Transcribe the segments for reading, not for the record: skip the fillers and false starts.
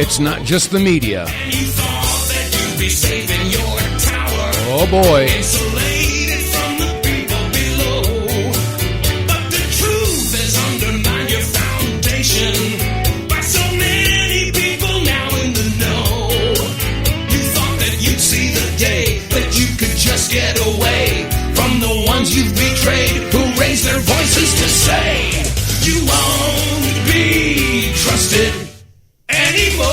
It's not just the media. And you thought that you'd be safe in your tower. Oh boy. Insulated from the people below. But the truth has undermined your foundation by so many people now in the know. You thought that you'd see the day that you could just get away from the ones you've betrayed, who raise their voices to say you won't be trusted anymore.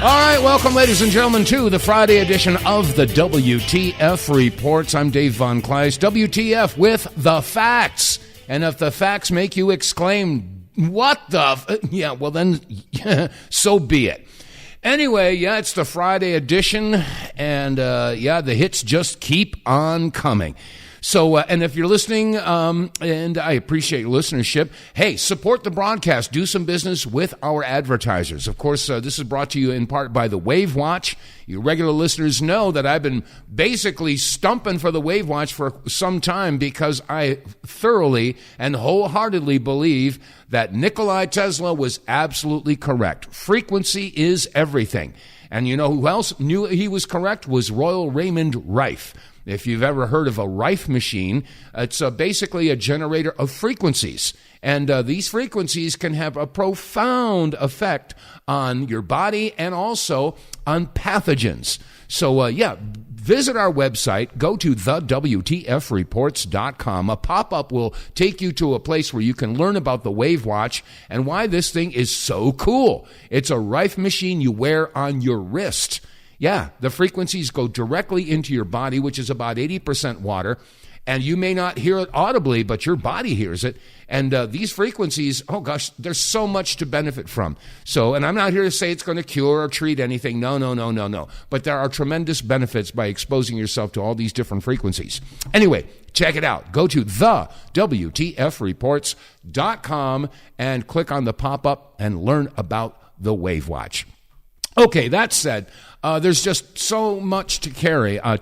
All right, welcome, ladies and gentlemen, to the Friday edition of the WTF Reports. I'm Dave vonKleist. WTF with the facts. And if the facts make you exclaim, what the... yeah, well then, so be it. Anyway, yeah, it's the Friday edition, and yeah, the hits just keep on coming. So, and if you're listening, and I appreciate your listenership, hey, support the broadcast. Do some business with our advertisers. Of course, this is brought to you in part by the Wave Watch. You regular listeners know that I've been basically stumping for the Wave Watch for some time because I thoroughly and wholeheartedly believe that Nikola Tesla was absolutely correct. Frequency is everything. And you know who else knew he was correct? Was Royal Raymond Rife. If you've ever heard of a Rife machine, it's basically a generator of frequencies. And these frequencies can have a profound effect on your body and also on pathogens. So, yeah, visit our website. Go to TheWTFReports.com. A pop-up will take you to a place where you can learn about the Wave Watch and why this thing is so cool. It's a Rife machine you wear on your wrist. Yeah, the frequencies go directly into your body, which is about 80% water, and you may not hear it audibly, but your body hears it. And these frequencies, oh gosh, there's so much to benefit from. So, and I'm not here to say it's going to cure or treat anything. No. But there are tremendous benefits by exposing yourself to all these different frequencies. Anyway, check it out. Go to TheWTFReports.com and click on the pop-up and learn about the Wave Watch. Okay, that said, there's just so much to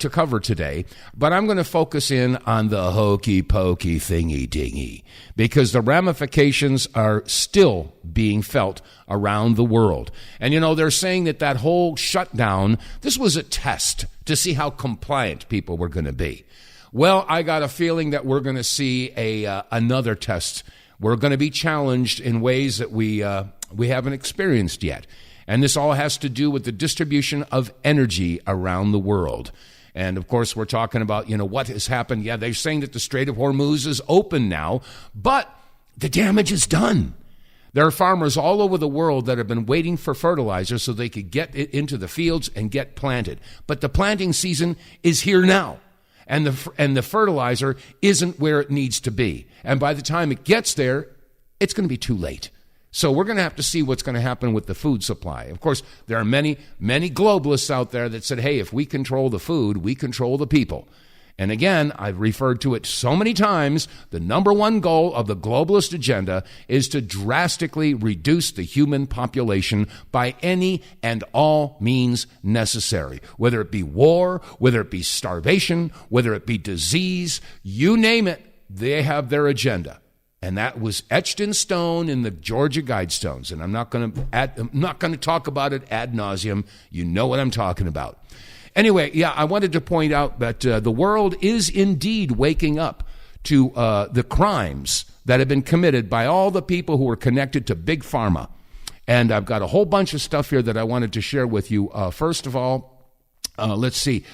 cover today, but I'm going to focus in on the hokey-pokey thingy-dingy because the ramifications are still being felt around the world. And, you know, they're saying that whole shutdown, this was a test to see how compliant people were going to be. Well, I got a feeling that we're going to see another test. We're going to be challenged in ways that we haven't experienced yet. And this all has to do with the distribution of energy around the world. And, of course, we're talking about, you know, what has happened. Yeah, they're saying that the Strait of Hormuz is open now, but the damage is done. There are farmers all over the world that have been waiting for fertilizer so they could get it into the fields and get planted. But the planting season is here now, and the fertilizer isn't where it needs to be. And by the time it gets there, it's going to be too late. So we're going to have to see what's going to happen with the food supply. Of course, there are many globalists out there that said, hey, if we control the food, we control the people. And again, I've referred to it so many times, the number one goal of the globalist agenda is to drastically reduce the human population by any and all means necessary. Whether it be war, whether it be starvation, whether it be disease, you name it, they have their agenda. And that was etched in stone in the Georgia Guidestones. And I'm not going to talk about it ad nauseum. You know what I'm talking about. Anyway, yeah, I wanted to point out that the world is indeed waking up to the crimes that have been committed by all the people who are connected to Big Pharma. And I've got a whole bunch of stuff here that I wanted to share with you. First of all, let's see.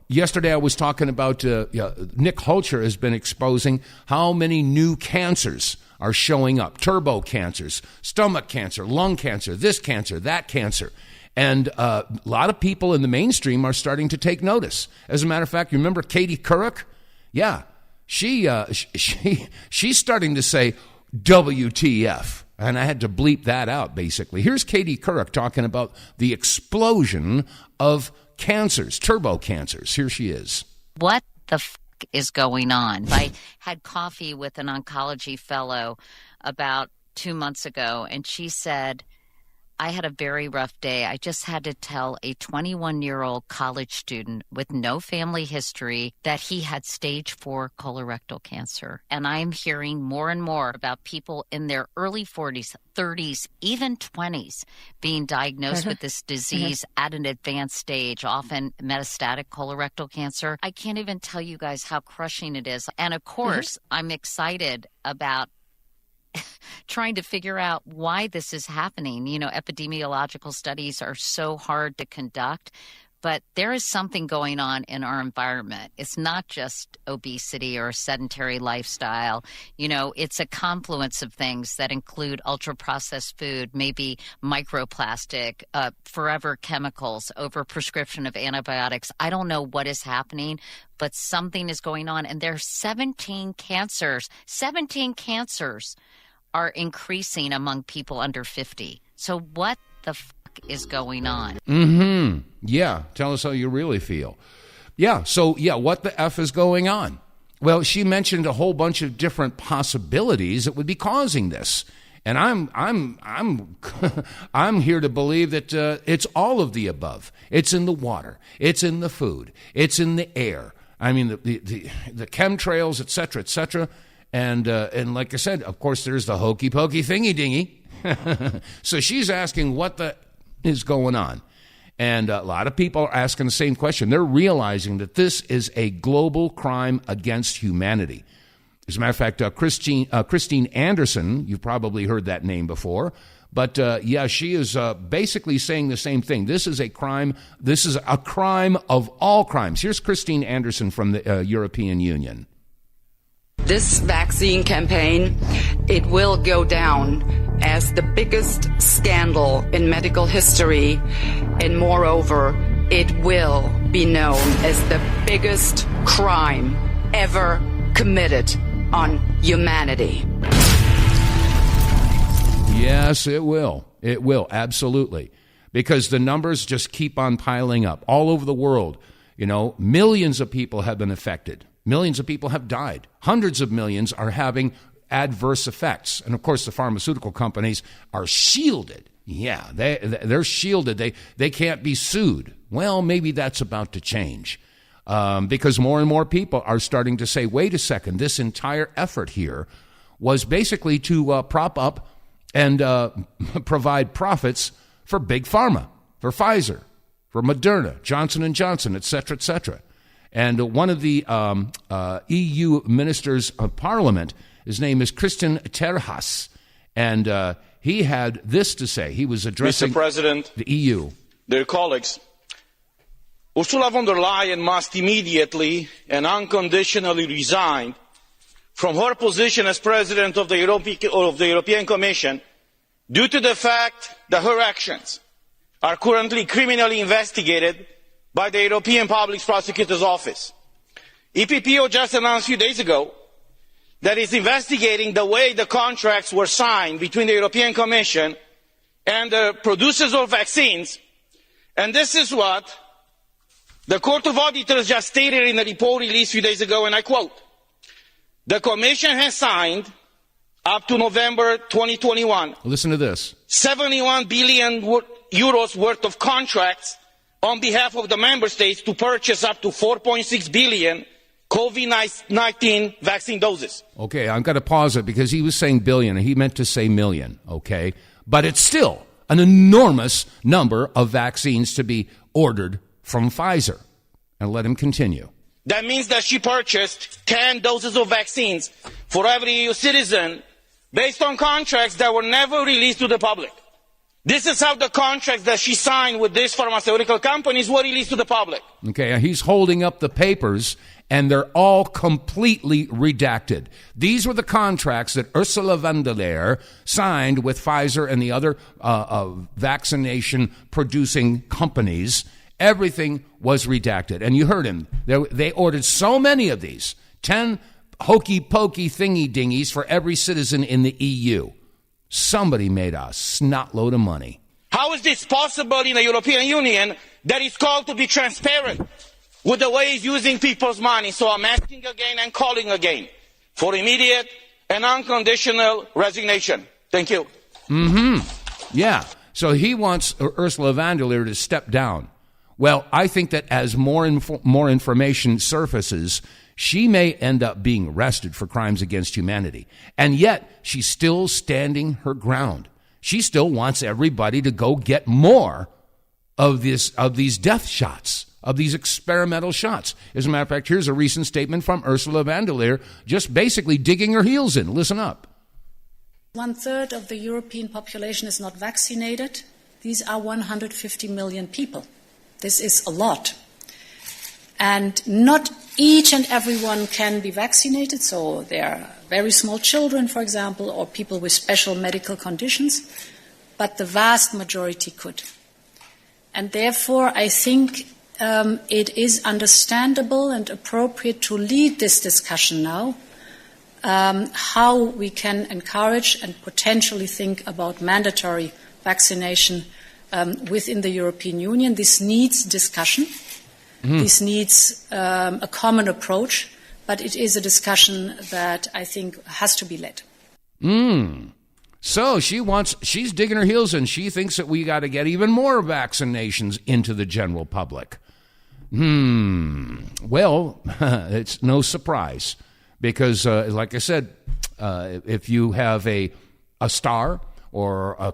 Yesterday I was talking about Nick Holcher has been exposing how many new cancers are showing up. Turbo cancers, stomach cancer, lung cancer, this cancer, that cancer. And a lot of people in the mainstream are starting to take notice. As a matter of fact, you remember Katie Couric? Yeah, she's starting to say WTF. And I had to bleep that out, basically. Here's Katie Couric talking about the explosion of cancers, turbo cancers. Here she is. What the f*** is going on? I had coffee with an oncology fellow about 2 months ago, and she said, I had a very rough day. I just had to tell a 21-year-old college student with no family history that he had stage 4 colorectal cancer. And I'm hearing more and more about people in their early 40s, 30s, even 20s being diagnosed with this disease at an advanced stage, often metastatic colorectal cancer. I can't even tell you guys how crushing it is. And of course, I'm excited about trying to figure out why this is happening. You know, epidemiological studies are so hard to conduct, but there is something going on in our environment. It's not just obesity or a sedentary lifestyle. You know, it's a confluence of things that include ultra-processed food, maybe microplastic, forever chemicals, overprescription of antibiotics. I don't know what is happening, but something is going on. And there are 17 cancers are increasing among people under 50. So what the is going on? Yeah, tell us how you really feel. Yeah, so what the F is going on? Well, she mentioned a whole bunch of different possibilities that would be causing this. And I'm I'm here to believe that it's all of the above. It's in the water, it's in the food, it's in the air. I mean the chemtrails, et cetera, and like I said, of course, there's the hokey pokey thingy dingy. So she's asking what the is going on. And a lot of people are asking the same question. They're realizing that this is a global crime against humanity. As a matter of fact, Christine Anderson, you've probably heard that name before, but she is basically saying the same thing. This is a crime. This is a crime of all crimes. Here's Christine Anderson from the European Union. This vaccine campaign, it will go down as the biggest scandal in medical history, and moreover, it will be known as the biggest crime ever committed on humanity. Yes, it will. It will, absolutely. Because the numbers just keep on piling up. All over the world, you know, millions of people have been affected. Millions of people have died. Hundreds of millions are having adverse effects. And, of course, the pharmaceutical companies are shielded. Yeah, they're shielded. They can't be sued. Well, maybe that's about to change because more and more people are starting to say, wait a second, this entire effort here was basically to prop up and provide profits for Big Pharma, for Pfizer, for Moderna, Johnson & Johnson, et cetera, et cetera. And one of the EU ministers of parliament, his name is Christian Terhas, and he had this to say. He was addressing Mr. President, the EU. Dear colleagues, Ursula von der Leyen must immediately and unconditionally resign from her position as President of the European Commission due to the fact that her actions are currently criminally investigated by the European Public Prosecutor's Office. EPPO just announced a few days ago that is investigating the way the contracts were signed between the European Commission and the producers of vaccines. And this is what the Court of Auditors just stated in a report released a few days ago, and I quote, "The Commission has signed, up to November 2021, listen to this, 71 billion euros worth of contracts on behalf of the member states to purchase up to 4.6 billion COVID-19 vaccine doses." Okay, I've got to pause it because he was saying billion and he meant to say million, okay? But it's still an enormous number of vaccines to be ordered from Pfizer. And let him continue. That means that she purchased 10 doses of vaccines for every EU citizen based on contracts that were never released to the public. This is how the contracts that she signed with these pharmaceutical companies were released to the public. Okay, he's holding up the papers, and they're all completely redacted. These were the contracts that Ursula von der Leyen signed with Pfizer and the other vaccination-producing companies. Everything was redacted. And you heard him. They ordered so many of these, 10 hokey-pokey thingy-dingies for every citizen in the EU. Somebody made a snot load of money. How is this possible in the European Union that is called to be transparent with the way it's using people's money? So I'm asking again and calling again for immediate and unconditional resignation. Thank you. Yeah. So he wants Ursula von der Leyen to step down. Well, I think that as more information surfaces, she may end up being arrested for crimes against humanity. And yet, she's still standing her ground. She still wants everybody to go get more of these death shots, of these experimental shots. As a matter of fact, here's a recent statement from Ursula von der Leyen, just basically digging her heels in. Listen up. 1/3 of the European population is not vaccinated. These are 150 million people. This is a lot. And not each and everyone can be vaccinated, so there are very small children, for example, or people with special medical conditions, but the vast majority could. And therefore, I think it is understandable and appropriate to lead this discussion now, how we can encourage and potentially think about mandatory vaccination within the European Union. This needs discussion. This needs a common approach, but it is a discussion that I think has to be led. So she's digging her heels in. She thinks that we got to get even more vaccinations into the general public. Well, it's no surprise because, like I said, if you have a star or a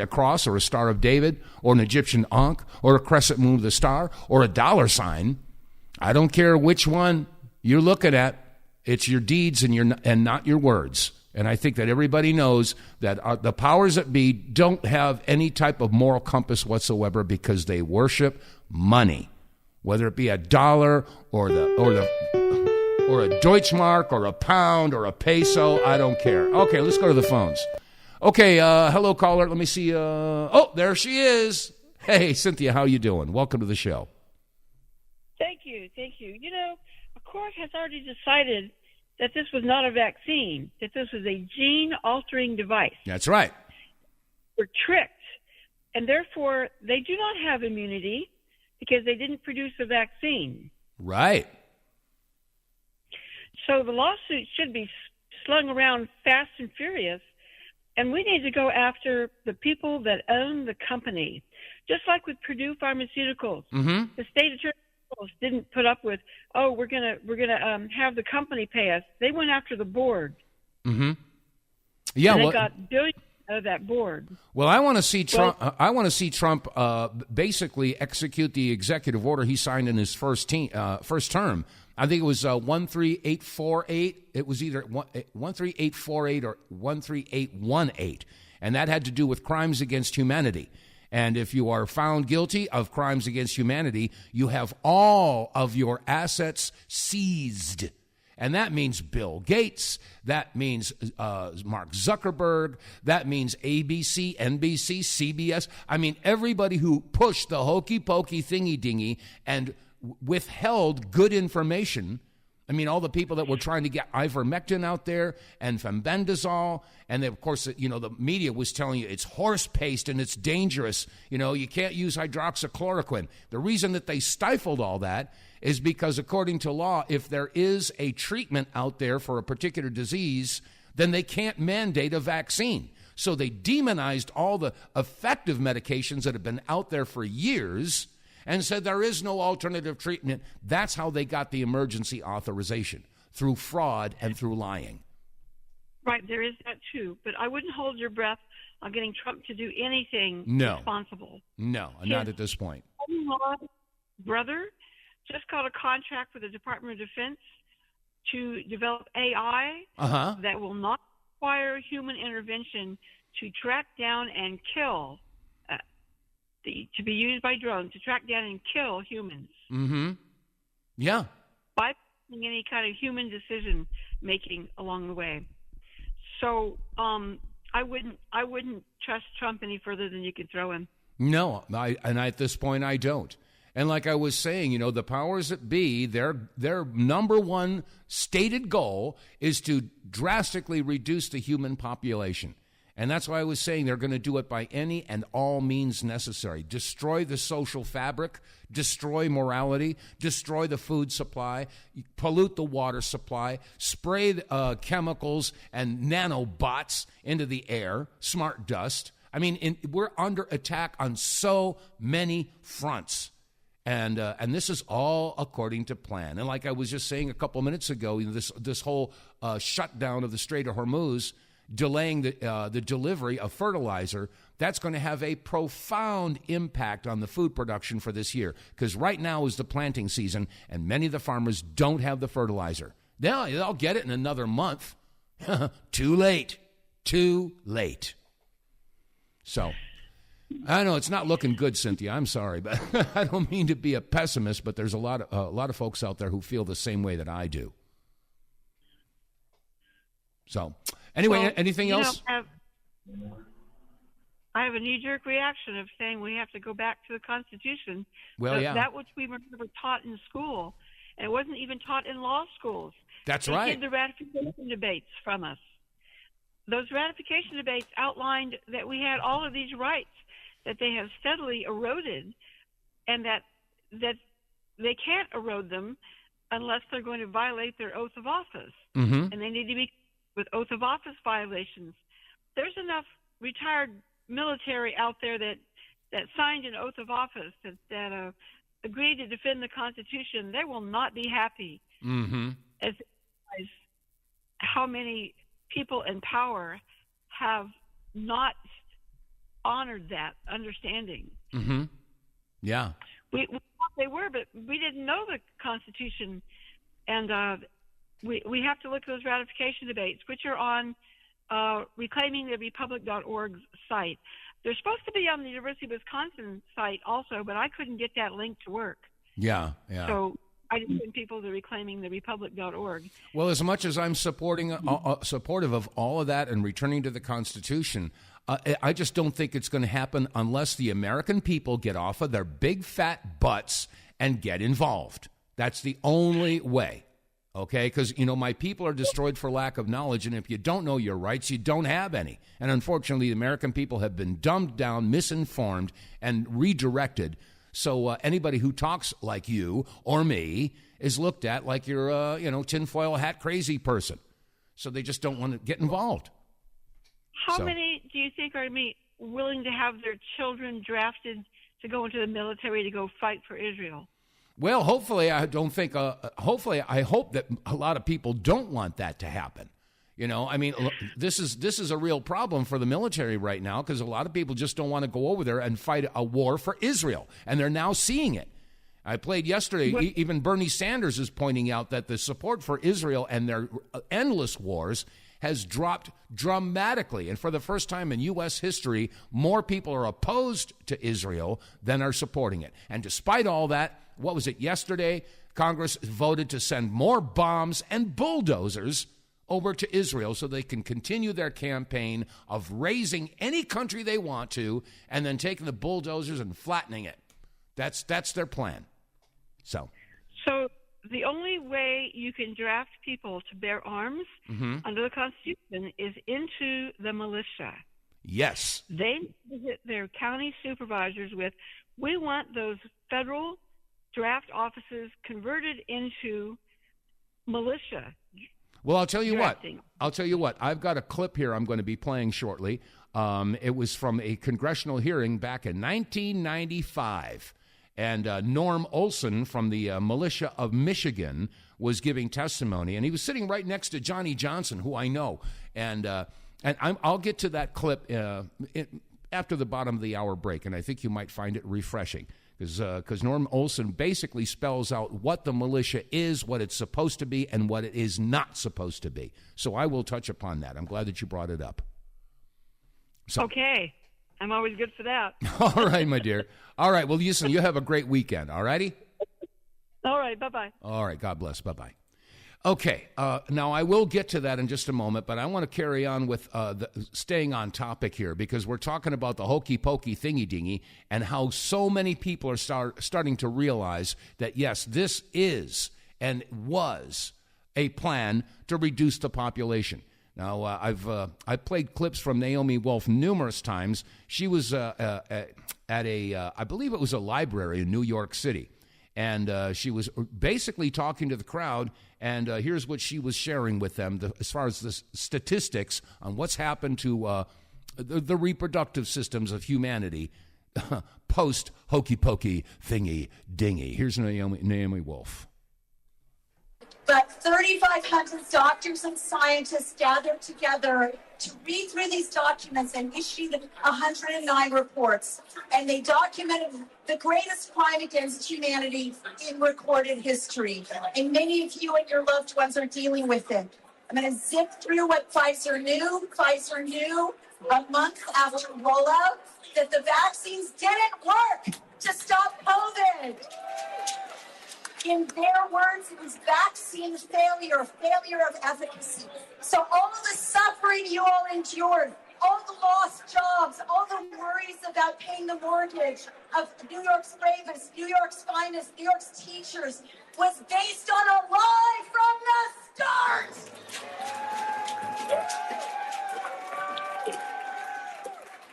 cross or a Star of David or an Egyptian Ankh or a crescent moon with a star or a dollar sign, I don't care which one you're looking at, it's your deeds and not your words. And I think that everybody knows that the powers that be don't have any type of moral compass whatsoever because they worship money, whether it be a dollar or a Deutschmark or a pound or a peso. I don't care. Okay, let's go to the phones. Okay, hello, caller. Let me see. Oh, there she is. Hey, Cynthia, how you doing? Welcome to the show. Thank you. You know, a court has already decided that this was not a vaccine, that this was a gene-altering device. That's right. We're tricked, and therefore they do not have immunity because they didn't produce a vaccine. Right. So the lawsuit should be slung around fast and furious, and we need to go after the people that own the company, just like with Purdue Pharmaceuticals. The state attorney didn't put up with, we're gonna have the company pay us. They went after the board. Yeah, and they got billions out of that board. Well, I want to see Trump. Trump basically execute the executive order he signed in his first term. I think it was 13848. It was either 13848 or 13818, and that had to do with crimes against humanity. And if you are found guilty of crimes against humanity, you have all of your assets seized. And that means Bill Gates. That means Mark Zuckerberg. That means ABC, NBC, CBS. I mean, everybody who pushed the hokey-pokey thingy-dingy and withheld good information. I mean, all the people that were trying to get ivermectin out there and fenbendazole, and then, of course, the media was telling you it's horse paste and it's dangerous. You can't use hydroxychloroquine. The reason that they stifled all that is because, according to law, if there is a treatment out there for a particular disease, then they can't mandate a vaccine. So they demonized all the effective medications that have been out there for years and said there is no alternative treatment. That's how they got the emergency authorization, through fraud and through lying. Right, there is that too. But I wouldn't hold your breath on getting Trump to do anything responsible. No, not at this point. His brother just got a contract with the Department of Defense to develop AI that will not require human intervention to track down and kill to be used by drones to track down and kill humans. Yeah. Bypassing any kind of human decision making along the way. So I wouldn't trust Trump any further than you can throw him. No, at this point I don't. And like I was saying, the powers that be, their number one stated goal is to drastically reduce the human population. And that's why I was saying they're going to do it by any and all means necessary. Destroy the social fabric, destroy morality, destroy the food supply, pollute the water supply, spray chemicals and nanobots into the air, smart dust. I mean, we're under attack on so many fronts. And this is all according to plan. And like I was just saying a couple minutes ago, this whole shutdown of the Strait of Hormuz, delaying the delivery of fertilizer, that's going to have a profound impact on the food production for this year. Because right now is the planting season, and many of the farmers don't have the fertilizer. They'll get it in another month. Too late. Too late. So, I know it's not looking good, Cynthia. I'm sorry, but I don't mean to be a pessimist, but there's a lot of folks out there who feel the same way that I do. So, anyway, Well, anything else? I have a knee-jerk reaction of saying we have to go back to the Constitution. Well, yeah. That which we were never taught in school, and it wasn't even taught in law schools. That's They right. hid the ratification debates from us. Those ratification debates outlined that we had all of these rights that they have steadily eroded, and that they can't erode them unless they're going to violate their oath of office. Mm-hmm. And they need to be with oath of office violations. There's enough retired military out there that signed an oath of office that agreed to defend the Constitution. They will not be happy as how many people in power have not honored that understanding. Mm-hmm. Yeah. We thought they were, but we didn't know the Constitution. And we have to look at those ratification debates, which are on reclaimingtherepublic.org's site. They're supposed to be on the University of Wisconsin site also, but I couldn't get that link to work. Yeah. So I just send people to reclaimingtherepublic.org. Well, as much as I'm supportive of all of that and returning to the Constitution, I just don't think it's going to happen unless the American people get off of their big fat butts and get involved. That's the only way. Okay, because, my people are destroyed for lack of knowledge, and if you don't know your rights, you don't have any. And unfortunately, the American people have been dumbed down, misinformed, and redirected. So anybody who talks like you or me is looked at like you're a, tinfoil hat crazy person. So they just don't want to get involved. How many do you think are willing to have their children drafted to go into the military to go fight for Israel? Well, hopefully, I hope that a lot of people don't want that to happen. This is a real problem for the military right now because a lot of people just don't want to go over there and fight a war for Israel, and they're now seeing it. I played yesterday, even Bernie Sanders is pointing out that the support for Israel and their endless wars has dropped dramatically. And for the first time in U.S. history, more people are opposed to Israel than are supporting it. And despite all that, what was it yesterday? Congress voted to send more bombs and bulldozers over to Israel so they can continue their campaign of raising any country they want to and then taking the bulldozers and flattening it. That's their plan. So the only way you can draft people to bear arms under the Constitution is into the militia. Yes. They visit their county supervisors with, we want those federal draft offices converted into militia. Well, I'll tell you drafting. what. I've got a clip here I'm going to be playing shortly. It was from a congressional hearing back in 1995. And Norm Olson from the militia of Michigan was giving testimony, and he was sitting right next to Johnny Johnson, who I know. And I'll get to that clip after the bottom of the hour break, and I think you might find it refreshing because Norm Olson basically spells out what the militia is, what it's supposed to be, and what it is not supposed to be. So I will touch upon that. I'm glad that you brought it up. So. Okay. I'm always good for that. All right, my dear. All right. Well, listen, you have a great weekend. All righty? All right. Bye-bye. All right. God bless. Bye-bye. Okay. Now, I will get to that in just a moment, but I want to carry on with staying on topic here because we're talking about the hokey-pokey thingy-dingy and how so many people are starting to realize that, yes, this is and was a plan to reduce the population. Now, I've played clips from Naomi Wolf numerous times. She was at I believe it was a library in New York City, and she was basically talking to the crowd, and here's what she was sharing with them as far as the statistics on what's happened to the reproductive systems of humanity post hokey pokey thingy dingy. Here's Naomi Wolf. But 3,500 doctors and scientists gathered together to read through these documents and issued 109 reports. And they documented the greatest crime against humanity in recorded history. And many of you and your loved ones are dealing with it. I'm going to zip through what Pfizer knew. Pfizer knew a month after rollout that the vaccines didn't work to stop COVID. In their words, it was vaccine failure of efficacy. So all of the suffering you all endured, all the lost jobs, all the worries about paying the mortgage of New York's bravest, New York's finest, New York's teachers, was based on a lie from the start.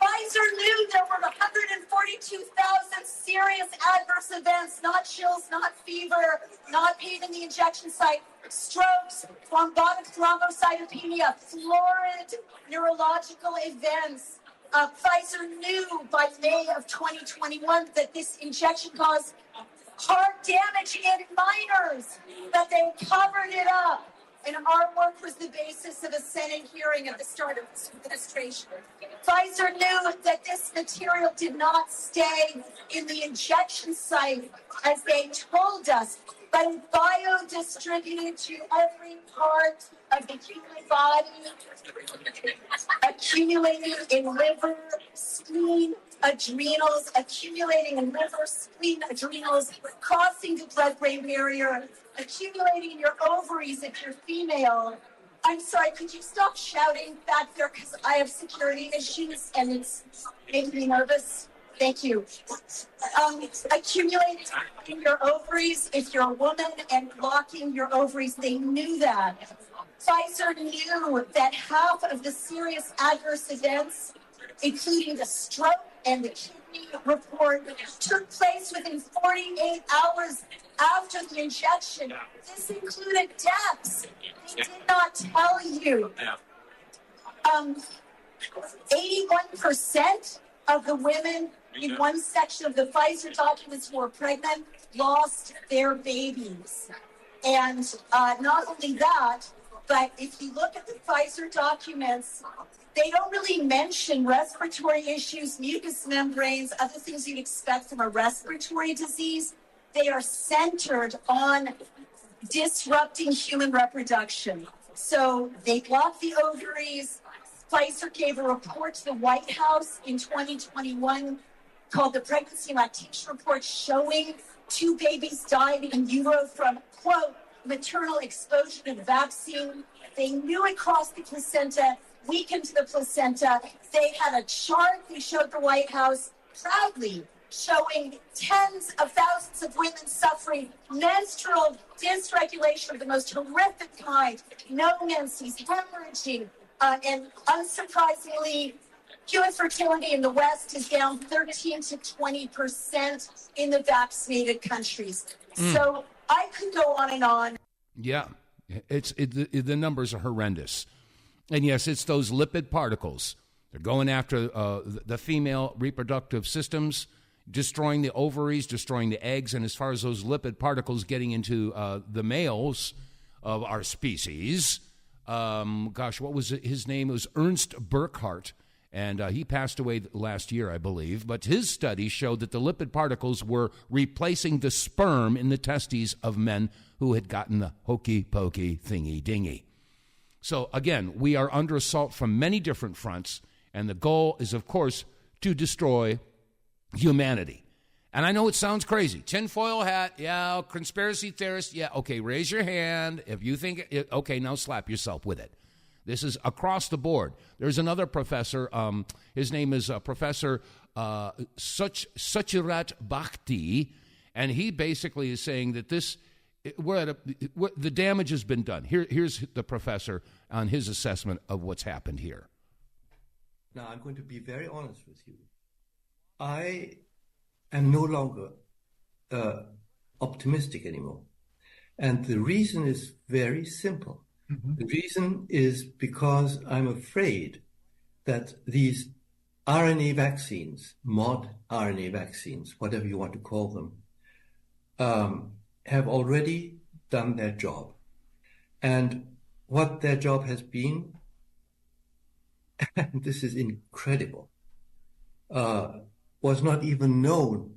Pfizer knew there were 142,000 serious adverse events, not chills, not fever, not pain in the injection site, strokes, thrombotic thrombocytopenia, florid neurological events. Pfizer knew by May of 2021 that this injection caused heart damage in minors, but they covered it up. And our work was the basis of a Senate hearing at the start of this administration. Pfizer knew that this material did not stay in the injection site, as they told us, but it biodistributed to every part of the human body, accumulating in liver, spleen, adrenals, accumulating in liver, spleen, adrenals, crossing the blood-brain barrier, accumulating in your ovaries if you're female. I'm sorry, could you stop shouting back there because I have security issues and it's making me nervous? Thank you. Accumulating in your ovaries if you're a woman and blocking your ovaries. They knew that. Pfizer knew that half of the serious adverse events, including the stroke and the kidney report, took place within 48 hours after the injection. This included deaths. They did not tell you. 81% of the women in one section of the Pfizer documents who were pregnant lost their babies. And not only that, but if you look at the Pfizer documents, they don't really mention respiratory issues, mucous membranes, other things you'd expect from a respiratory disease. They are centered on disrupting human reproduction. So they block the ovaries. Pfizer gave a report to the White House in 2021 called the Pregnancy and Lactation Report, showing 2 babies died in utero from, quote, maternal exposure to the vaccine. They knew it crossed the placenta, weakened the placenta. They had a chart they showed the White House proudly, showing tens of thousands of women suffering menstrual dysregulation of the most horrific kind, no menses, hemorrhaging, and unsurprisingly, human fertility in the West is down 13 to 20% in the vaccinated countries. So I could go on and on. Yeah, the numbers are horrendous. And yes, it's those lipid particles. They're going after the female reproductive systems, destroying the ovaries, destroying the eggs, and as far as those lipid particles getting into the males of our species, what was his name? It was Ernst Burkhardt, and he passed away last year, I believe. But his study showed that the lipid particles were replacing the sperm in the testes of men who had gotten the hokey-pokey thingy-dingy. So again, we are under assault from many different fronts, and the goal is, of course, to destroy humanity. And I know it sounds crazy. Tinfoil hat, yeah, conspiracy theorist, yeah, okay, raise your hand. If you think, okay, now slap yourself with it. This is across the board. There's another professor, his name is Professor Sucharat Bhakti, and he basically is saying that the damage has been done. Here's the professor on his assessment of what's happened here. Now, I'm going to be very honest with you. I am no longer optimistic anymore. And the reason is very simple. Mm-hmm. The reason is because I'm afraid that these RNA vaccines, mod RNA vaccines, whatever you want to call them, have already done their job. And what their job has been, and this is incredible, was not even known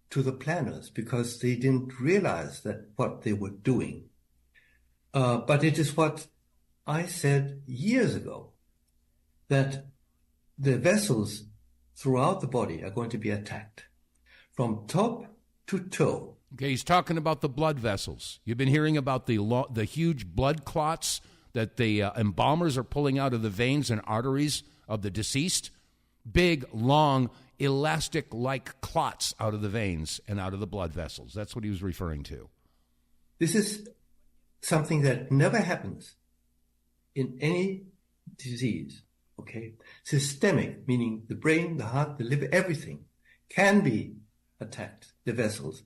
to the planners because they didn't realize that what they were doing. But it is what I said years ago, that the vessels throughout the body are going to be attacked from top to toe. Okay, he's talking about the blood vessels. You've been hearing about the huge blood clots that the embalmers are pulling out of the veins and arteries of the deceased. Big, long, elastic-like clots out of the veins and out of the blood vessels. That's what he was referring to. This is something that never happens in any disease, okay? Systemic, meaning the brain, the heart, the liver, everything can be attacked, the vessels.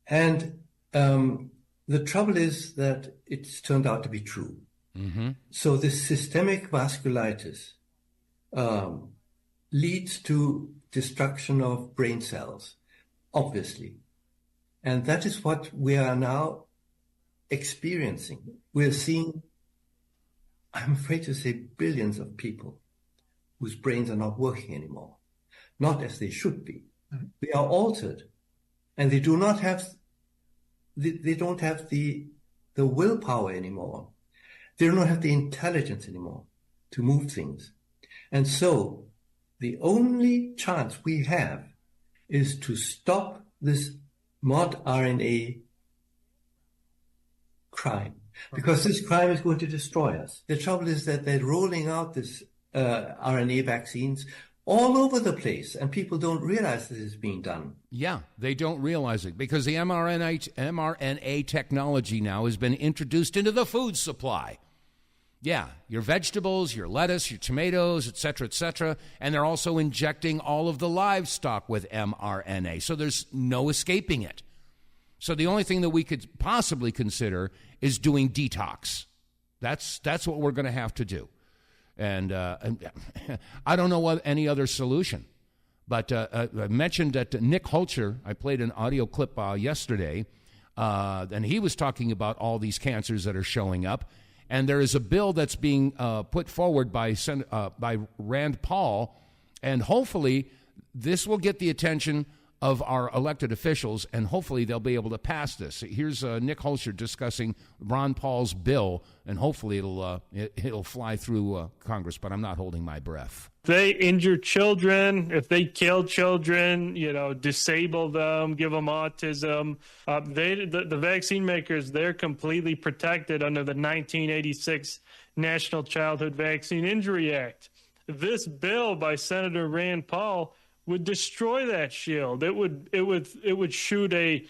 And the trouble is that it's turned out to be true. Mm-hmm. So this systemic vasculitis leads to destruction of brain cells, obviously. And that is what we are now experiencing. We're seeing, I'm afraid to say, billions of people whose brains are not working anymore, not as they should be. Mm-hmm. They are altered, and they do not have, they don't have the willpower anymore. They do not have the intelligence anymore to move things. And so the only chance we have is to stop this mod RNA crime, because this crime is going to destroy us. The trouble is that they're rolling out this RNA vaccines all over the place, and people don't realize this is being done. Yeah, they don't realize it because the mRNA technology now has been introduced into the food supply. Yeah, your vegetables, your lettuce, your tomatoes, et cetera, and they're also injecting all of the livestock with mRNA, so there's no escaping it. So the only thing that we could possibly consider is doing detox. That's what we're going to have to do. And I don't know what any other solution. But I mentioned that Nick Holcher, I played an audio clip yesterday, and he was talking about all these cancers that are showing up. And there is a bill that's being put forward by Rand Paul, and hopefully this will get the attention of our elected officials, and hopefully they'll be able to pass this. Here's Nick Holscher discussing Ron Paul's bill, and hopefully it'll fly through Congress, but I'm not holding my breath. If they injure children, if they kill children, disable them, give them autism, the vaccine makers, they're completely protected under the 1986 National Childhood Vaccine Injury Act. This bill by Senator Rand Paul would destroy that shield. It would shoot a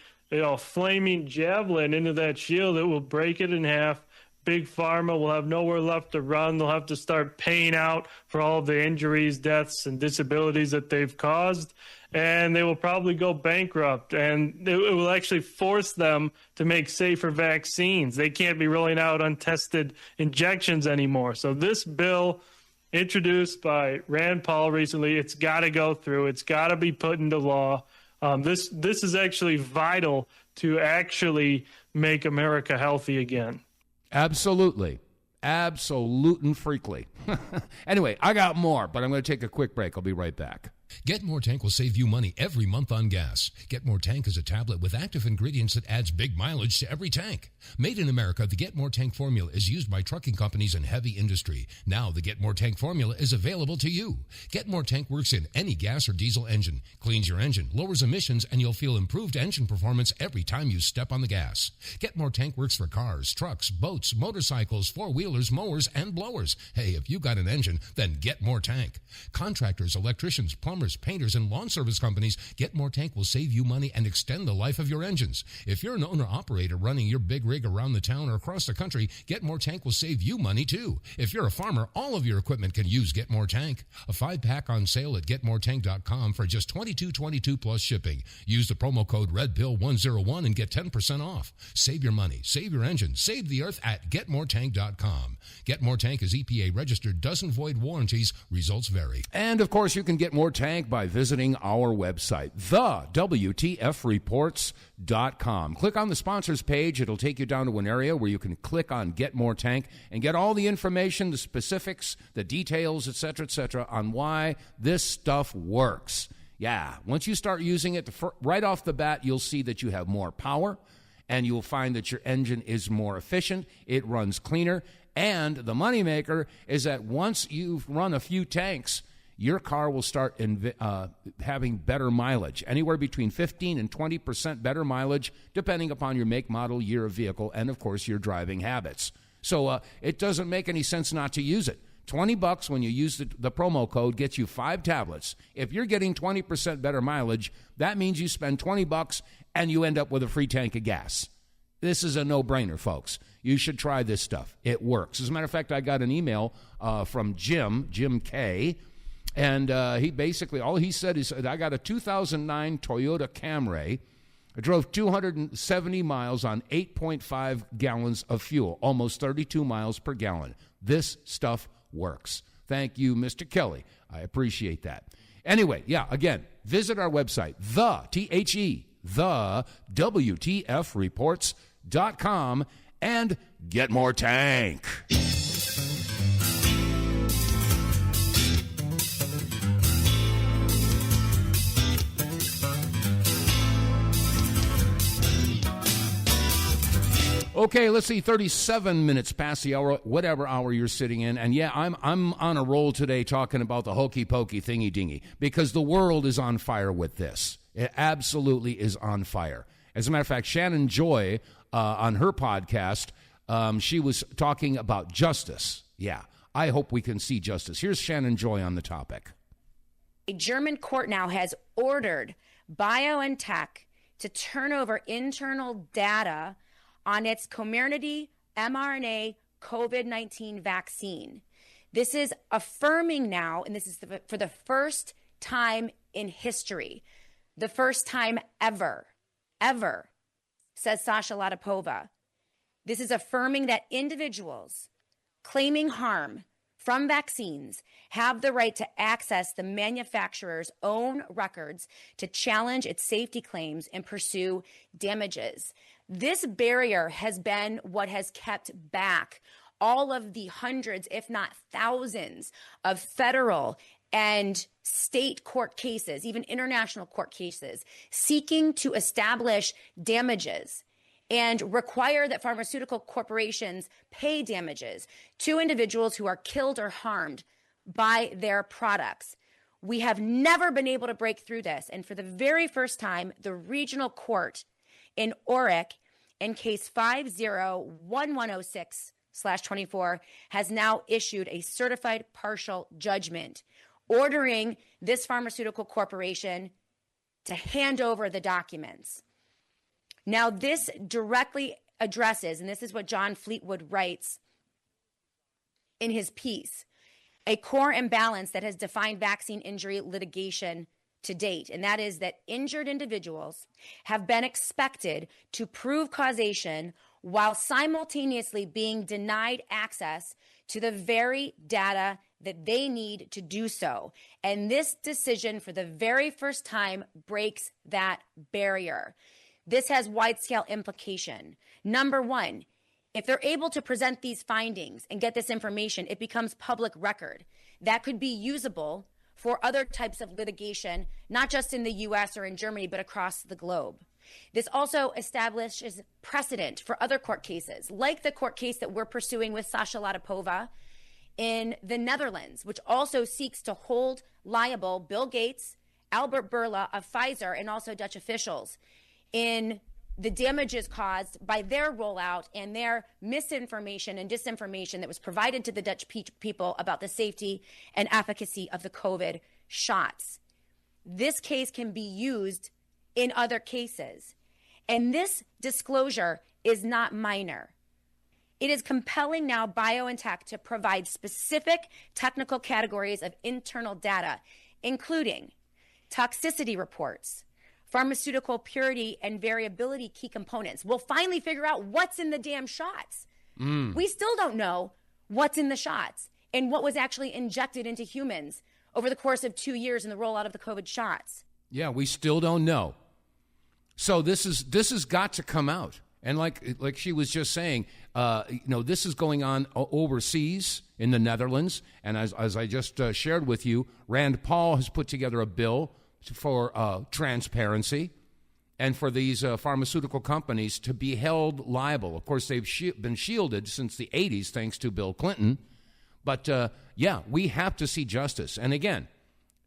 flaming javelin into that shield. It will break it in half. Big Pharma will have nowhere left to run. They'll have to start paying out for all of the injuries, deaths, and disabilities that they've caused, and they will probably go bankrupt, and it will actually force them to make safer vaccines. They can't be rolling out untested injections anymore. So this bill, introduced by Rand Paul recently, it's got to go through. It's got to be put into law. This is actually vital to actually make America healthy again. Absolutely. Absolute and freakly. Anyway, I got more, but I'm going to take a quick break. I'll be right back. Get More Tank will save you money every month on gas. Get More Tank is a tablet with active ingredients that adds big mileage to every tank. Made in America, the Get More Tank formula is used by trucking companies and heavy industry. Now the Get More Tank formula is available to you. Get More Tank works in any gas or diesel engine, cleans your engine, lowers emissions, and you'll feel improved engine performance every time you step on the gas. Get More Tank works for cars, trucks, boats, motorcycles, four-wheelers, mowers, and blowers. Hey, if you got an engine, then Get More Tank. Contractors, electricians, plumbers, plumbers, painters, and lawn service companies, Get More Tank will save you money and extend the life of your engines. If you're an owner-operator running your big rig around the town or across the country, Get More Tank will save you money too. If you're a farmer, all of your equipment can use Get More Tank. A 5-pack on sale at GetMoreTank.com for just $22.22 plus shipping. Use the promo code REDPILL101 and get 10% off. Save your money, save your engine, save the earth at GetMoreTank.com. Get More Tank is EPA registered, doesn't void warranties, results vary. And, of course, you can get more tank by visiting our website, TheWTFReports.com. Click on the sponsors page. It'll take you down to an area where you can click on Get More Tank and get all the information, the specifics, the details, etc., on why this stuff works. Yeah, once you start using it, right off the bat, you'll see that you have more power, and you'll find that your engine is more efficient, it runs cleaner, and the moneymaker is that once you've run a few tanks, your car will start having better mileage, anywhere between 15 and 20% better mileage, depending upon your make, model, year of vehicle, and, of course, your driving habits. So it doesn't make any sense not to use it. $20 when you use the promo code gets you 5 tablets. If you're getting 20% better mileage, that means you spend $20 and you end up with a free tank of gas. This is a no-brainer, folks. You should try this stuff. It works. As a matter of fact, I got an email from Jim K., and he basically, all he said is, I got a 2009 Toyota Camry. I drove 270 miles on 8.5 gallons of fuel, almost 32 miles per gallon. This stuff works. Thank you, Mr. Kelly. I appreciate that. Anyway, yeah, again, visit our website, TheWTFReports.com, and get more tank. Okay, let's see, 37 minutes past the hour, whatever hour you're sitting in. And yeah, I'm on a roll today talking about the hokey pokey thingy dingy because the world is on fire with this. It absolutely is on fire. As a matter of fact, Shannon Joy on her podcast, she was talking about justice. Yeah, I hope we can see justice. Here's Shannon Joy on the topic. A German court now has ordered BioNTech to turn over internal data on its Comirnaty mRNA COVID-19 vaccine. This is affirming now, and this is for the first time in history, the first time ever, says Sasha Latipova. This is affirming that individuals claiming harm from vaccines have the right to access the manufacturer's own records to challenge its safety claims and pursue damages. This barrier has been what has kept back all of the hundreds, if not thousands, of federal and state court cases, even international court cases, seeking to establish damages and require that pharmaceutical corporations pay damages to individuals who are killed or harmed by their products. We have never been able to break through this. And for the very first time, the regional court in Aurich, in case 501106/24, has now issued a certified partial judgment ordering this pharmaceutical corporation to hand over the documents. Now, this directly addresses, and this is what John Fleetwood writes in his piece, a core imbalance that has defined vaccine injury litigation to date, and that is that injured individuals have been expected to prove causation while simultaneously being denied access to the very data that they need to do so. And this decision, for the very first time, breaks that barrier. This has wide-scale implication. Number one, if they're able to present these findings and get this information, it becomes public record. That could be usable for other types of litigation, not just in the US or in Germany, but across the globe. This also establishes precedent for other court cases, like the court case that we're pursuing with Sasha Latipova in the Netherlands, which also seeks to hold liable Bill Gates, Albert Bourla of Pfizer, and also Dutch officials in the damages caused by their rollout and their misinformation and disinformation that was provided to the Dutch people about the safety and efficacy of the COVID shots. this case can be used in other cases. And this disclosure is not minor. It is compelling now BioNTech to provide specific technical categories of internal data, including toxicity reports, pharmaceutical purity and variability key components. We'll finally figure out what's in the damn shots. We still don't know what's in the shots and what was actually injected into humans over the course of 2 years in the rollout of the COVID shots. Yeah, we still don't know. So this has got to come out. And like she was just saying, this is going on overseas in the Netherlands. And as I just shared with you, Rand Paul has put together a bill for transparency and for these pharmaceutical companies to be held liable. Of course, they've been shielded since the 80s, thanks to Bill Clinton. But, we have to see justice. And again,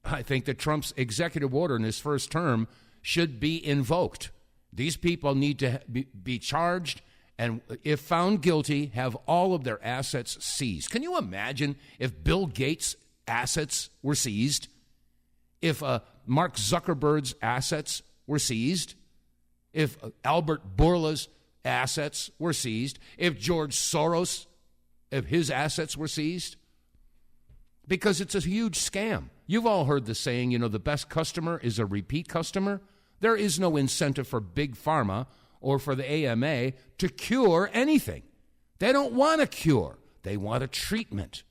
I think that Trump's executive order in his first term should be invoked. These people need to be charged and, if found guilty, have all of their assets seized. Can you imagine if Bill Gates' assets were seized? If Mark Zuckerberg's assets were seized? If Albert Bourla's assets were seized? If George Soros, if his assets were seized? Because it's a huge scam. You've all heard the saying, the best customer is a repeat customer. There is no incentive for Big Pharma or for the AMA to cure anything. They don't want a cure. They want a treatment.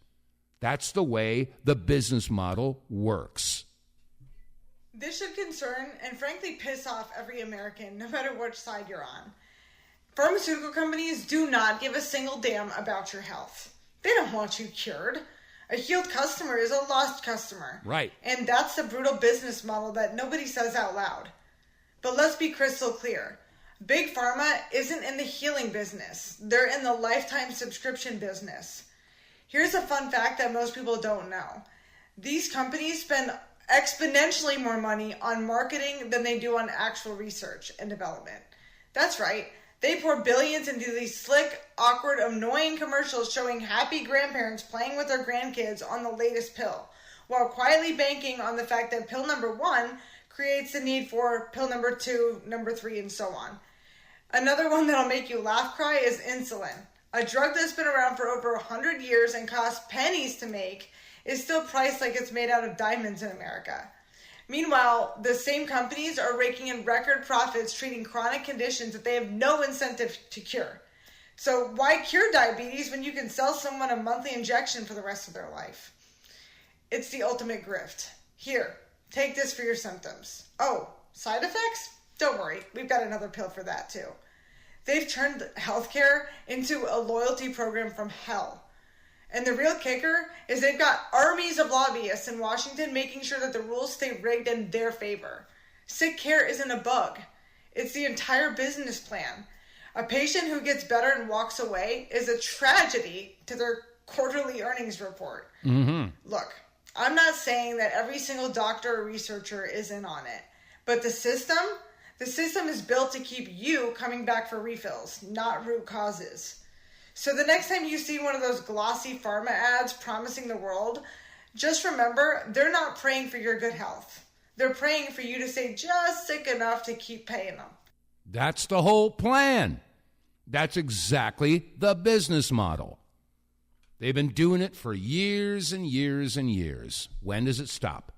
That's the way the business model works. This should concern and frankly piss off every American, no matter which side you're on. Pharmaceutical companies do not give a single damn about your health. They don't want you cured. A healed customer is a lost customer. Right. And that's the brutal business model that nobody says out loud. But let's be crystal clear. Big Pharma isn't in the healing business. They're in the lifetime subscription business. Here's a fun fact that most people don't know. These companies spend exponentially more money on marketing than they do on actual research and development. That's right. They pour billions into these slick, awkward, annoying commercials showing happy grandparents playing with their grandkids on the latest pill, while quietly banking on the fact that pill number 1 creates the need for pill number 2, number 3, and so on. Another one that'll make you laugh cry is insulin. A drug that's been around for over 100 years and costs pennies to make is still priced like it's made out of diamonds in America. Meanwhile, the same companies are raking in record profits treating chronic conditions that they have no incentive to cure. So why cure diabetes when you can sell someone a monthly injection for the rest of their life? It's the ultimate grift. Here, take this for your symptoms. Oh, side effects? Don't worry, we've got another pill for that too. They've turned healthcare into a loyalty program from hell. And the real kicker is they've got armies of lobbyists in Washington making sure that the rules stay rigged in their favor. Sick care isn't a bug. It's the entire business plan. A patient who gets better and walks away is a tragedy to their quarterly earnings report. Mm-hmm. Look, I'm not saying that every single doctor or researcher is in on it, but the system is built to keep you coming back for refills, not root causes. So the next time you see one of those glossy pharma ads promising the world, just remember, they're not praying for your good health. They're praying for you to stay just sick enough to keep paying them. That's the whole plan. That's exactly the business model. They've been doing it for years and years and years. When does it stop?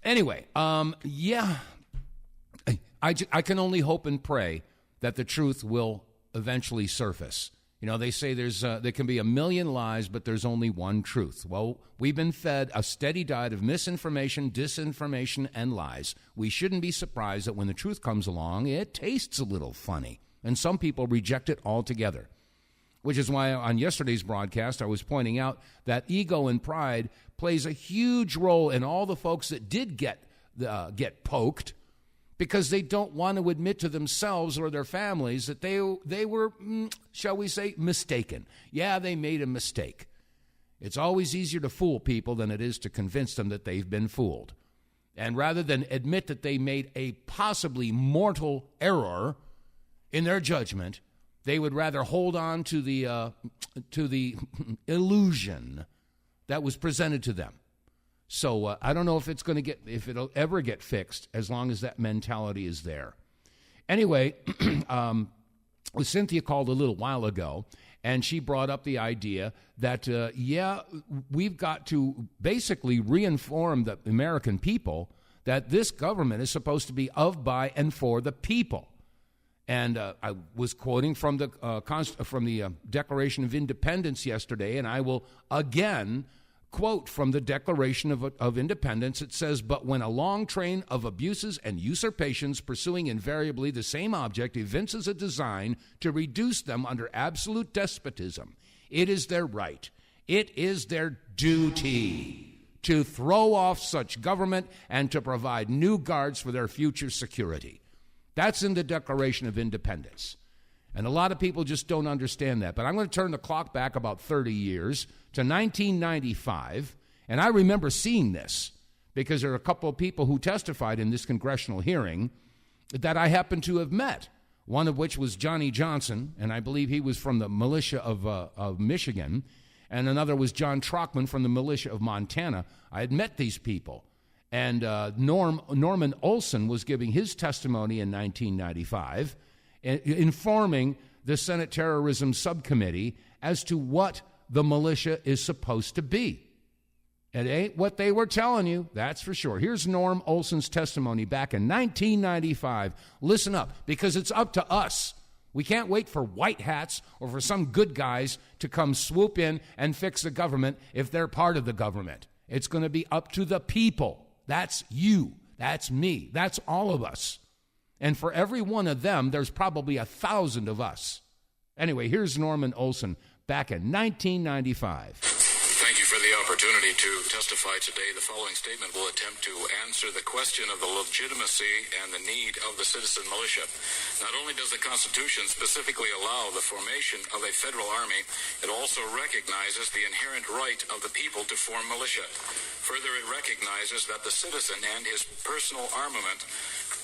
Anyway, I can only hope and pray that the truth will eventually surface. They say there can be a million lies, but there's only one truth. Well, we've been fed a steady diet of misinformation, disinformation, and lies. We shouldn't be surprised that when the truth comes along, it tastes a little funny, and some people reject it altogether, which is why on yesterday's broadcast I was pointing out that ego and pride plays a huge role in all the folks that did get poked, because they don't want to admit to themselves or their families that they were, shall we say, mistaken. Yeah, they made a mistake. It's always easier to fool people than it is to convince them that they've been fooled. And rather than admit that they made a possibly mortal error in their judgment, they would rather hold on to the illusion that was presented to them. So I don't know if it'll ever get fixed as long as that mentality is there. Anyway, Cynthia called a little while ago, and she brought up the idea that, we've got to basically reinform the American people that this government is supposed to be of, by, and for the people. And I was quoting from the Declaration of Independence yesterday, and I will again quote from the Declaration of Independence. It says, "But when a long train of abuses and usurpations pursuing invariably the same object evinces a design to reduce them under absolute despotism, it is their right, it is their duty to throw off such government and to provide new guards for their future security." That's in the Declaration of Independence. And a lot of people just don't understand that. But I'm going to turn the clock back about 30 years to 1995. And I remember seeing this because there are a couple of people who testified in this congressional hearing that I happened to have met, one of which was Johnny Johnson, and I believe he was from the militia of Michigan, and another was John Trockman from the militia of Montana. I had met these people. And Norman Olson was giving his testimony in 1995, informing the Senate Terrorism Subcommittee as to what the militia is supposed to be. It ain't what they were telling you, that's for sure. Here's Norm Olson's testimony back in 1995. Listen up, because it's up to us. We can't wait for white hats or for some good guys to come swoop in and fix the government if they're part of the government. It's going to be up to the people. That's you. That's me. That's all of us. And for every one of them, there's probably 1,000 of us. Anyway, here's Norman Olson back in 1995. Thank you for the opportunity to testify today. The following statement will attempt to answer the question of the legitimacy and the need of the citizen militia. Not only does the Constitution specifically allow the formation of a federal army, it also recognizes the inherent right of the people to form militia. Further, it recognizes that the citizen and his personal armament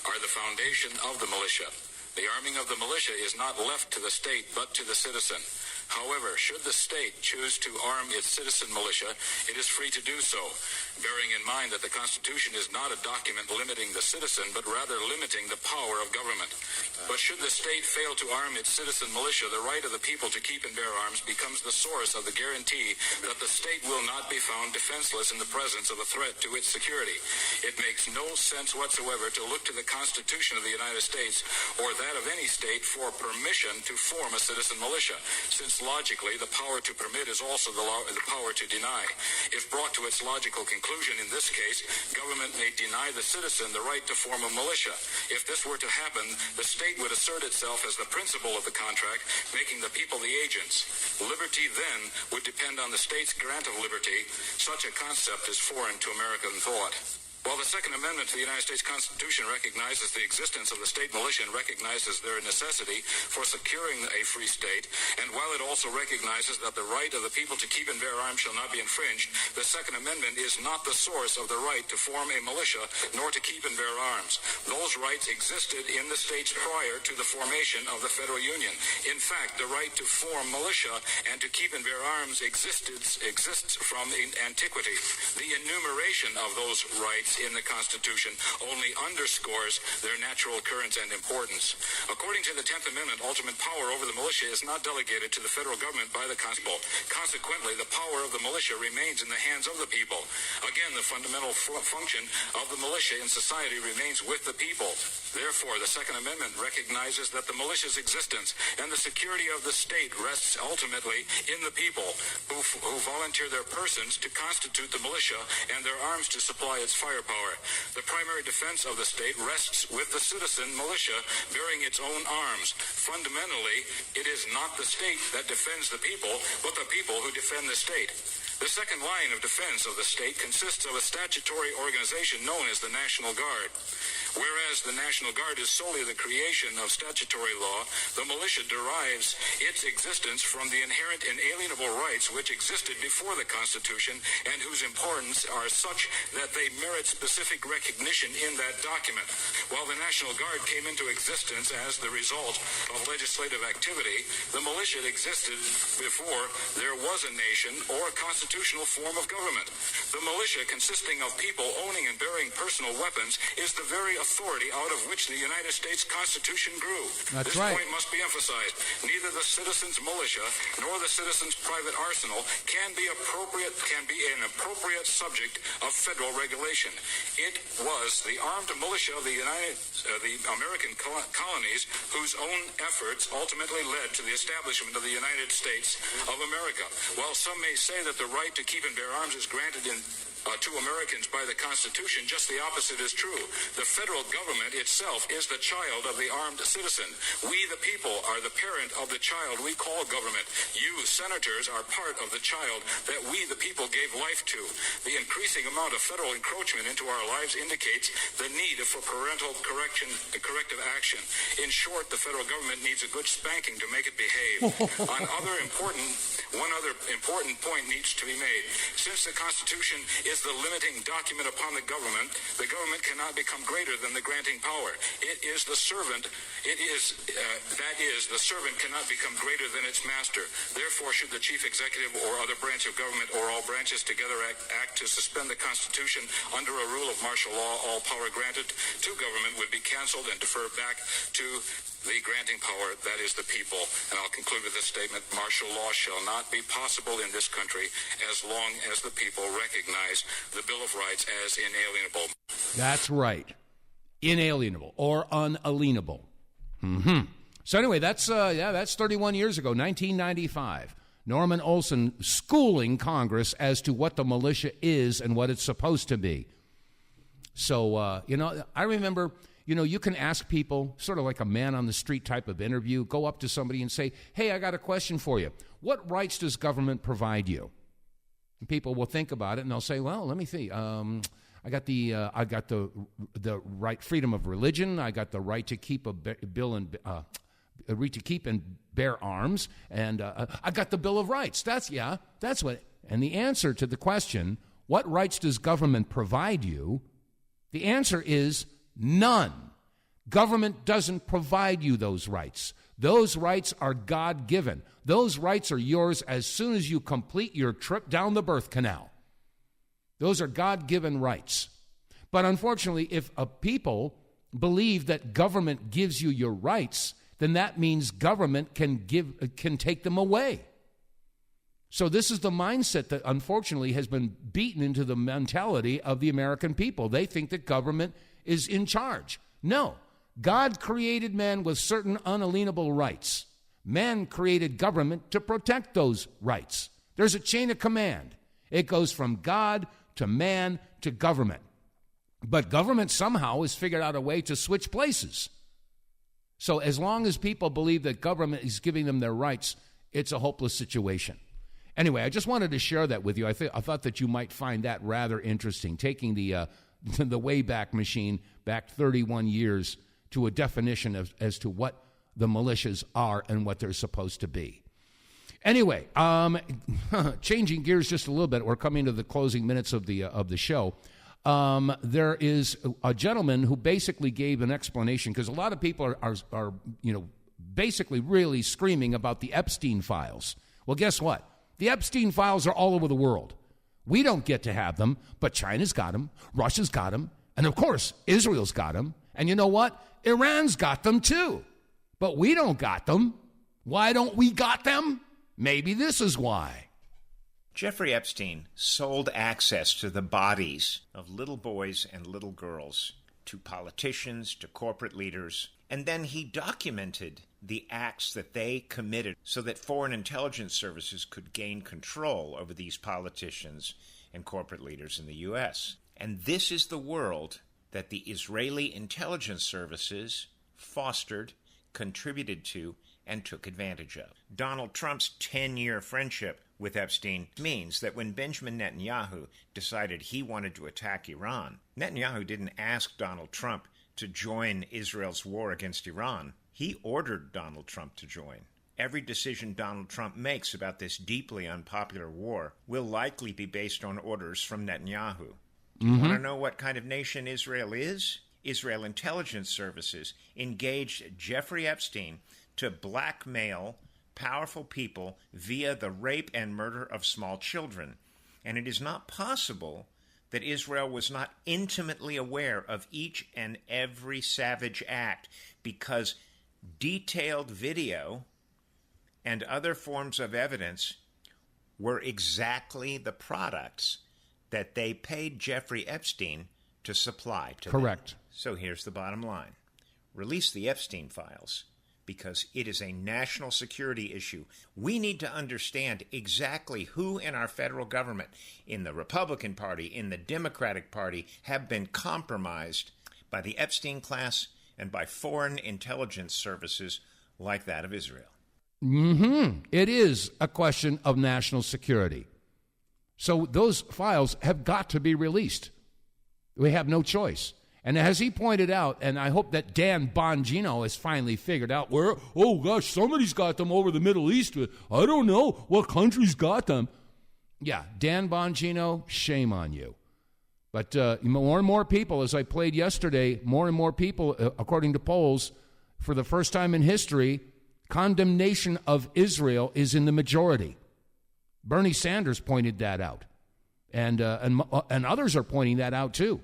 are the foundation of the militia. The arming of the militia is not left to the state, but to the citizen. However, should the state choose to arm its citizen militia, it is free to do so, bearing in mind that the Constitution is not a document limiting the citizen, but rather limiting the power of government. But should the state fail to arm its citizen militia, the right of the people to keep and bear arms becomes the source of the guarantee that the state will not be found defenseless in the presence of a threat to its security. It makes no sense whatsoever to look to the Constitution of the United States or that of any state for permission to form a citizen militia, since logically the power to permit is also the power to deny. If brought to its logical conclusion in this case, government may deny the citizen the right to form a militia. If this were to happen, the state would assert itself as the principal of the contract, making the people the agents. Liberty then would depend on the state's grant of liberty. Such a concept is foreign to American thought. While the Second Amendment to the United States Constitution recognizes the existence of the state militia and recognizes their necessity for securing a free state, and while it also recognizes that the right of the people to keep and bear arms shall not be infringed, the Second Amendment is not the source of the right to form a militia nor to keep and bear arms. Those rights existed in the states prior to the formation of the Federal Union. In fact, the right to form militia and to keep and bear arms exists from antiquity. The enumeration of those rights in the Constitution only underscores their natural occurrence and importance. According to the 10th Amendment, ultimate power over the militia is not delegated to the federal government by the Constitution. Consequently, the power of the militia remains in the hands of the people. Again, the fundamental function of the militia in society remains with the people. Therefore, the Second Amendment recognizes that the militia's existence and the security of the state rests ultimately in the people who volunteer their persons to constitute the militia and their arms to supply its firepower. The primary defense of the state rests with the citizen militia bearing its own arms. Fundamentally, it is not the state that defends the people, but the people who defend the state. The second line of defense of the state consists of a statutory organization known as the National Guard. Whereas the National Guard is solely the creation of statutory law, the militia derives its existence from the inherent inalienable rights which existed before the Constitution and whose importance are such that they merit specific recognition in that document. While the National Guard came into existence as the result of legislative activity, the militia existed before there was a nation or a constitutional form of government. The militia, consisting of people owning and bearing personal weapons, is the very authority out of which the United States Constitution grew. That's this right. point must be emphasized. Neither the citizen's militia nor the citizen's private arsenal can be an appropriate subject of federal regulation. It was the armed militia of the American colonies whose own efforts ultimately led to the establishment of the United States of America. While some may say that the right to keep and bear arms is granted to Americans by the Constitution, just the opposite is true. The federal government itself is the child of the armed citizen. We, the people, are the parent of the child we call government. You, senators, are part of the child that we, the people, gave life to. The increasing amount of federal encroachment into our lives indicates the need for parental corrective action. In short, the federal government needs a good spanking to make it behave. One other important point needs to be made. Since the Constitution is the limiting document upon the government cannot become greater than the granting power. The servant cannot become greater than its master. Therefore, should the chief executive or other branch of government or all branches together act to suspend the Constitution under a rule of martial law, all power granted to government would be canceled and deferred back to the granting power, that is the people. And I'll conclude with this statement: martial law shall not be possible in this country as long as the people recognize the Bill of Rights as inalienable. That's right. Inalienable or unalienable. So anyway, that's 31 years ago, 1995. Norman Olson schooling Congress as to what the militia is and what it's supposed to be. So, I remember, you can ask people, sort of like a man on the street type of interview, go up to somebody and say, hey, I got a question for you. What rights does government provide you? And people will think about it and they'll say, well, let me see. I got the right, freedom of religion. I got the right to keep to keep and bear arms, and I got the Bill of Rights. That's what. And the answer to the question, what rights does government provide you? The answer is none. Government doesn't provide you those rights. Those rights are God-given. Those rights are yours as soon as you complete your trip down the birth canal. Those are God-given rights. But unfortunately, if a people believe that government gives you your rights, then that means government can take them away. So this is the mindset that unfortunately has been beaten into the mentality of the American people. They think that government is in charge. No, God created man with certain unalienable rights. Man created government to protect those rights. There's a chain of command. It goes from God to man to government. But government somehow has figured out a way to switch places. So as long as people believe that government is giving them their rights, it's a hopeless situation. Anyway, I just wanted to share that with you. I thought that you might find that rather interesting, taking the Wayback Machine back 31 years to a definition as to what the militias are and what they're supposed to be. Anyway, changing gears just a little bit, we're coming to the closing minutes of the show. There is a gentleman who basically gave an explanation, because a lot of people are basically really screaming about the Epstein files. Well, guess what? The Epstein files are all over the world. We don't get to have them, but China's got them, Russia's got them, and of course, Israel's got them. And you know what? Iran's got them too. But we don't got them. Why don't we got them? Maybe this is why. Jeffrey Epstein sold access to the bodies of little boys and little girls to politicians, to corporate leaders, and then he documented the acts that they committed so that foreign intelligence services could gain control over these politicians and corporate leaders in the U.S. And this is the world that the Israeli intelligence services fostered, contributed to, and took advantage of. Donald Trump's 10-year friendship with Epstein means that when Benjamin Netanyahu decided he wanted to attack Iran, Netanyahu didn't ask Donald Trump to join Israel's war against Iran. He ordered Donald Trump to join. Every decision Donald Trump makes about this deeply unpopular war will likely be based on orders from Netanyahu. Do you want to know what kind of nation Israel is? Israel intelligence services engaged Jeffrey Epstein to blackmail powerful people via the rape and murder of small children. And it is not possible that Israel was not intimately aware of each and every savage act, because detailed video and other forms of evidence were exactly the products that they paid Jeffrey Epstein to supply to them. Correct. So here's the bottom line. Release the Epstein files, because it is a national security issue. We need to understand exactly who in our federal government, in the Republican Party, in the Democratic Party, have been compromised by the Epstein class and by foreign intelligence services like that of Israel. It is a question of national security. So those files have got to be released. We have no choice. And as he pointed out, and I hope that Dan Bongino has finally figured out where, oh gosh, somebody's got them over the Middle East. I don't know what country's got them. Yeah, Dan Bongino, shame on you. But more and more people, as I played yesterday, more and more people, according to polls, for the first time in history, condemnation of Israel is in the majority. Bernie Sanders pointed that out. And others are pointing that out too.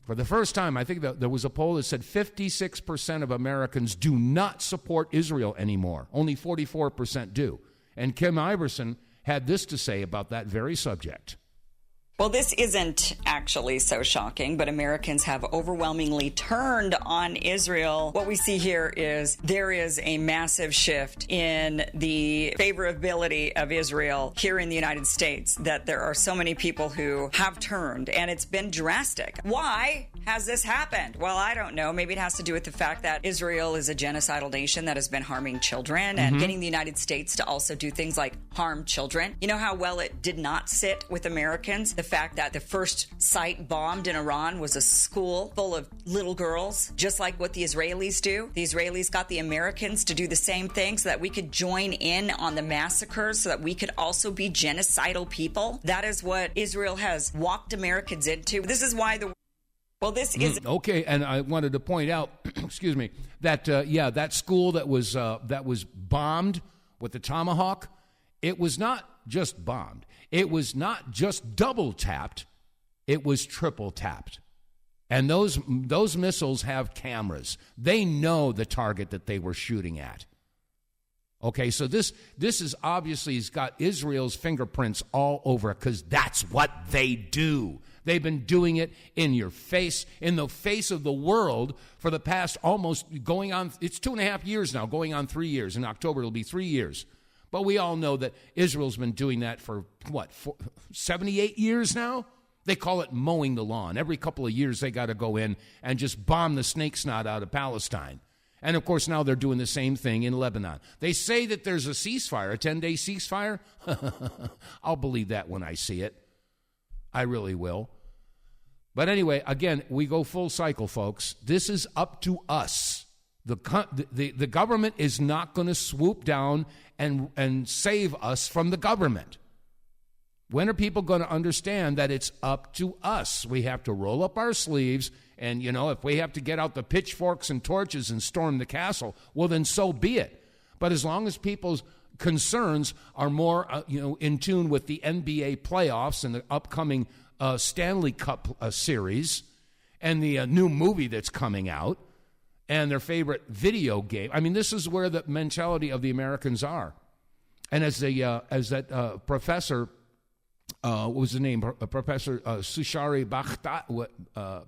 For the first time, I think there was a poll that said 56% of Americans do not support Israel anymore. Only 44% do. And Kim Iverson had this to say about that very subject. Well, this isn't actually so shocking, but Americans have overwhelmingly turned on Israel. What we see here is there is a massive shift in the favorability of Israel here in the United States, that there are so many people who have turned, and it's been drastic. Why has this happened? Well, I don't know. Maybe it has to do with the fact that Israel is a genocidal nation that has been harming children and getting the United States to also do things like harm children. You know how well it did not sit with Americans? The fact that the first site bombed in Iran was a school full of little girls, just like what the Israelis do. The Israelis got the Americans to do the same thing so that we could join in on the massacres, so that we could also be genocidal people. That is what Israel has walked Americans into. This is why this is... Okay, and I wanted to point out, excuse me, that, that school that was bombed with the Tomahawk, it was not just bombed. It was not just double tapped, it was triple tapped. And those missiles have cameras. They know the target that they were shooting at. Okay, so this is obviously has got Israel's fingerprints all over it, because that's what they do. They've been doing it in your face, in the face of the world for the past almost going on, it's 2.5 years now, going on 3 years. In October, it'll be 3 years. But we all know that Israel's been doing that for, 78 years now? They call it mowing the lawn. Every couple of years, they got to go in and just bomb the snake snot out of Palestine. And, of course, now they're doing the same thing in Lebanon. They say that there's a ceasefire, a 10-day ceasefire. I'll believe that when I see it. I really will. But anyway, again, we go full cycle, folks. This is up to us. The government is not going to swoop down and save us from the government. When are people going to understand that it's up to us? We have to roll up our sleeves, and, if we have to get out the pitchforks and torches and storm the castle, well, then so be it. But as long as people's concerns are more, in tune with the NBA playoffs and the upcoming Stanley Cup series and the new movie that's coming out, and their favorite video game. I mean, this is where the mentality of the Americans are. And as that professor, what was the name? Professor Sushari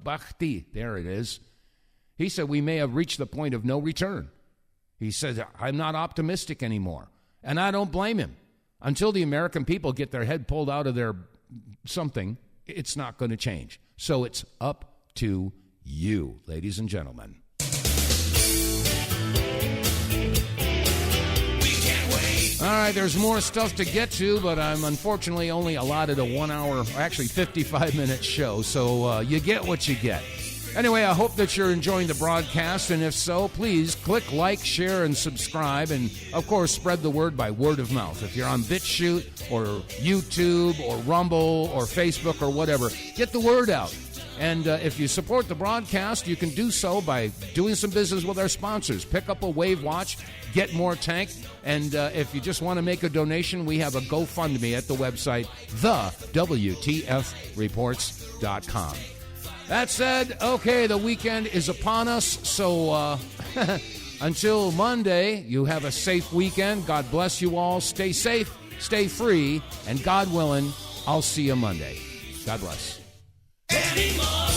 Bhakti, there it is. He said, we may have reached the point of no return. He said, I'm not optimistic anymore. And I don't blame him. Until the American people get their head pulled out of their something, it's not going to change. So it's up to you, ladies and gentlemen. All right, there's more stuff to get to, but I'm unfortunately only allotted a 1 hour, actually 55-minute show, so you get what you get. Anyway, I hope that you're enjoying the broadcast, and if so, please click like, share, and subscribe, and of course, spread the word by word of mouth. If you're on BitChute or YouTube or Rumble or Facebook or whatever, get the word out. And if you support the broadcast, you can do so by doing some business with our sponsors. Pick up a Wave Watch, get more tank, and if you just want to make a donation, we have a GoFundMe at the website, TheWTFReports.com. That said, okay, the weekend is upon us, so until Monday, you have a safe weekend. God bless you all. Stay safe, stay free, and God willing, I'll see you Monday. God bless. Anymore.